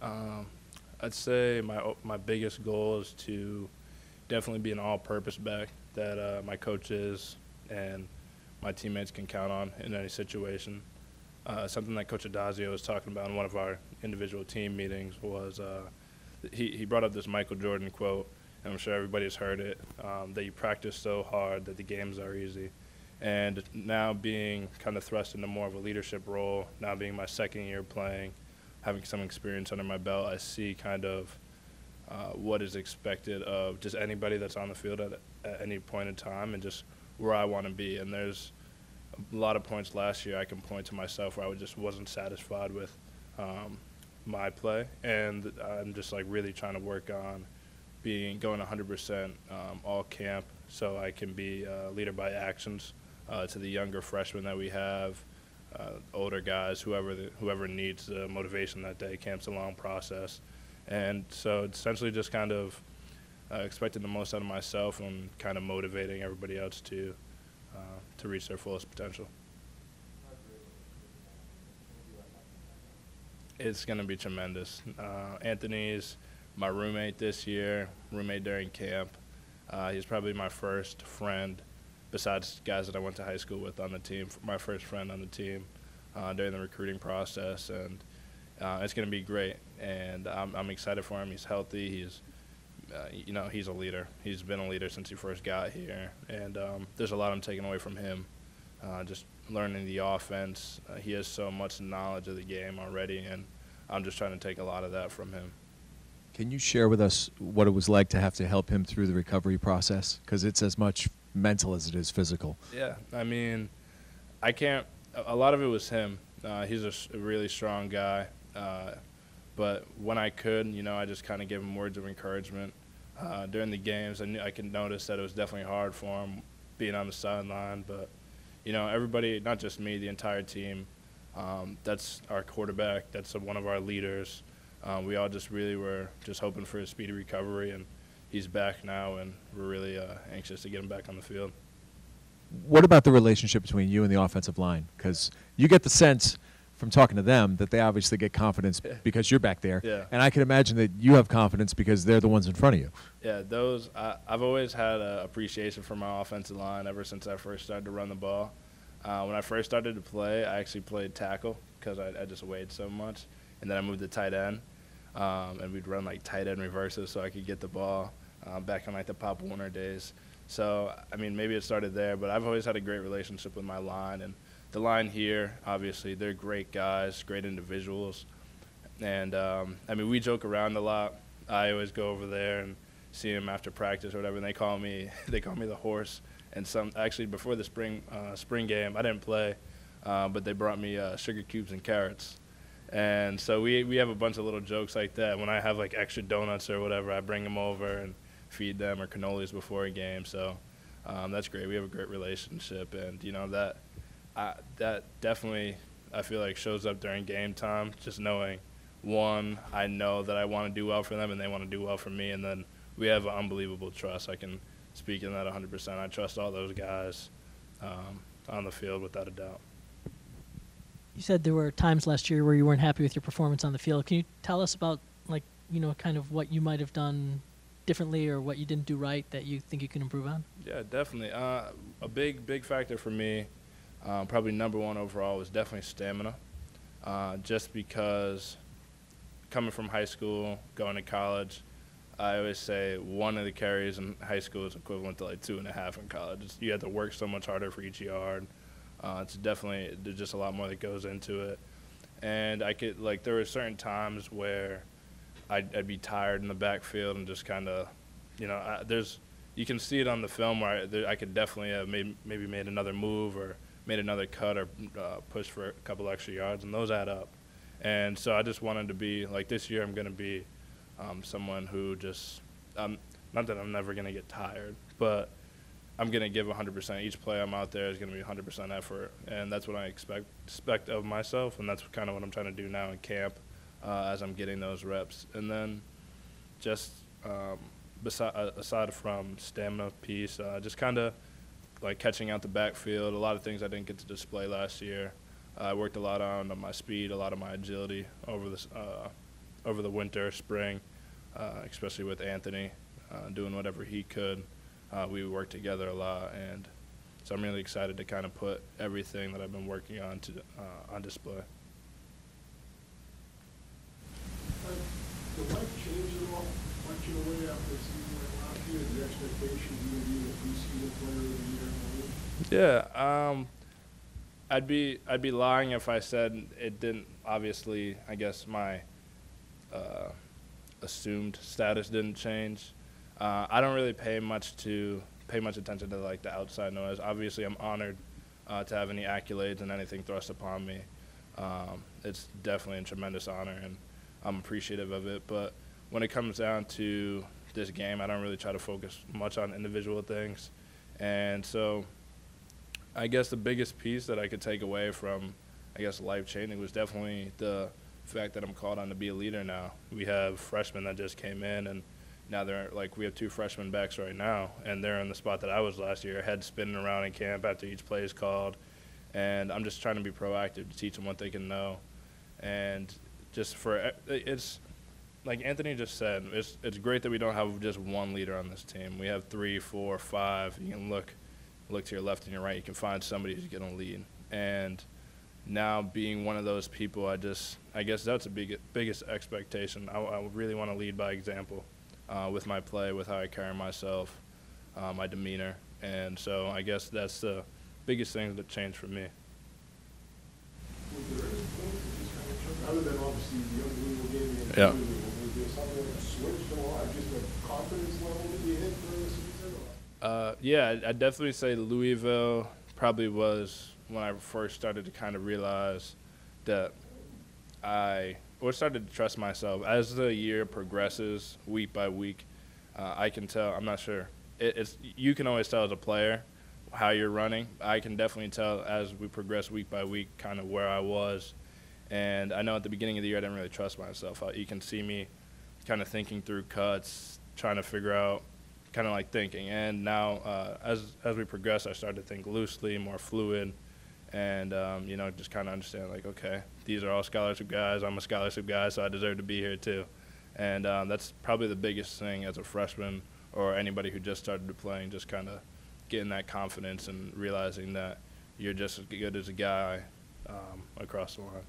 Um, I'd say my biggest goal is to definitely be an all-purpose back that my coaches and my teammates can count on in any situation. Something that Coach Adazio was talking about in one of our individual team meetings was he brought up this Michael Jordan quote, and I'm sure everybody's heard it, that you practice so hard that the games are easy. And now being kind of thrust into more of a leadership role, now being my second year playing, having some experience under my belt, I see kind of what is expected of just anybody that's on the field at any point in time and just where I want to be. And there's a lot of points last year I can point to myself where I just wasn't satisfied with my play. And I'm just like really trying to work on going 100% all camp so I can be a leader by actions to the younger freshmen that we have, older guys, whoever needs the motivation that day. Camp's a long process. And so it's essentially just kind of expecting the most out of myself and kind of motivating everybody else to reach their fullest potential. It's going to be tremendous. Anthony's my roommate this year, roommate during camp. He's probably my first friend, besides guys that I went to high school with on the team, my first friend on the team during the recruiting process. And it's going to be great. And I'm excited for him. He's healthy. He's a leader. He's been a leader since he first got here. And there's a lot I'm taking away from him, just learning the offense. He has so much knowledge of the game already, and I'm just trying to take a lot of that from him. Can you share with us what it was like to have to help him through the recovery process? Because it's as much mental as it is physical. Yeah, I mean, a lot of it was him. He's a really strong guy. But when I could, I just kind of gave him words of encouragement. During the games, I could notice that it was definitely hard for him being on the sideline. But, everybody, not just me, the entire team, that's our quarterback, that's one of our leaders. We all just really were just hoping for a speedy recovery, and he's back now, and we're really anxious to get him back on the field. What about the relationship between you and the offensive line? Because you get the sense from talking to them that they obviously get confidence because you're back there. Yeah. And I can imagine that you have confidence because they're the ones in front of you. Yeah, I've always had an appreciation for my offensive line ever since I first started to run the ball. When I first started to play, I actually played tackle because I just weighed so much. And then I moved to tight end, and we'd run like tight end reverses so I could get the ball back in like the Pop Warner days. So, I mean, maybe it started there, but I've always had a great relationship with my line. And the line here, obviously, they're great guys, great individuals. And, we joke around a lot. I always go over there and see them after practice or whatever, and they call me the horse. And actually, before the spring game, I didn't play, but they brought me sugar cubes and carrots. And so we have a bunch of little jokes like that. When I have, like, extra donuts or whatever, I bring them over and feed them, or cannolis before a game. So that's great. We have a great relationship. And, that definitely, I feel like, shows up during game time, just knowing, one, I know that I want to do well for them and they want to do well for me. And then we have an unbelievable trust. I can speak in that 100%. I trust all those guys on the field without a doubt. You said there were times last year where you weren't happy with your performance on the field. Can you tell us about, kind of what you might have done differently or what you didn't do right that you think you can improve on? Yeah, definitely. A big factor for me, probably number one overall, was definitely stamina. Just because coming from high school, going to college, I always say one of the carries in high school is equivalent to like 2.5 in college. You have to work so much harder for each yard. There's just a lot more that goes into it. And there were certain times where I'd be tired in the backfield and just kind of, you can see it on the film where I could definitely have maybe made another move or made another cut or pushed for a couple extra yards, and those add up. And so I just wanted to be, like, this year I'm going to be someone who just, not that I'm never going to get tired, but I'm going to give 100%. Each play I'm out there is going to be 100% effort, and that's what I expect of myself, and that's kind of what I'm trying to do now in camp as I'm getting those reps. And then just aside from stamina piece, just kind of like catching out the backfield, a lot of things I didn't get to display last year. I worked a lot on my speed, a lot of my agility over over the winter, spring, especially with Anthony doing whatever he could. We worked together a lot, and so I'm really excited to kind of put everything that I've been working on on display. Did life change at all much in a way after the season like last year? The expectations you would be a preseason player of the year in the league? Yeah, I'd be lying if I said it didn't. Obviously, I guess my assumed status didn't change. I don't really pay much attention to like the outside noise. Obviously, I'm honored to have any accolades and anything thrust upon me. It's definitely a tremendous honor, and I'm appreciative of it. But when it comes down to this game, I don't really try to focus much on individual things. And so I guess the biggest piece that I could take away from, I guess, life-changing was definitely the fact that I'm called on to be a leader now. We have freshmen that just came in, and now we have 2 freshman backs right now, and they're in the spot that I was last year, head spinning around in camp after each play is called. And I'm just trying to be proactive to teach them what they can know. And it's like Anthony just said, it's great that we don't have just one leader on this team. We have 3, 4, 5. You can look to your left and your right. You can find somebody who's going to lead. And now being one of those people, I guess that's the biggest expectation. I really want to lead by example with my play, with how I carry myself, my demeanor. And so I guess that's the biggest thing that changed for me. Was there any point that just kind of took, other than obviously the unbelievable game against Yeah. Louisville, was there something that switched a lot, just a confidence level that you hit during the season? Yeah, I'd definitely say Louisville probably was when I first started to kind of realize that started to trust myself. As the year progresses, week by week, I can tell. I'm not sure. You can always tell as a player how you're running. I can definitely tell as we progress week by week kind of where I was. And I know at the beginning of the year I didn't really trust myself. You can see me kind of thinking through cuts, trying to figure out, kind of like thinking. And now as we progress, I started to think loosely, more fluid, and just kind of understand like, okay, these are all scholarship guys. I'm a scholarship guy, so I deserve to be here too. And that's probably the biggest thing as a freshman or anybody who just started playing, just kind of getting that confidence and realizing that you're just as good as a guy across the line.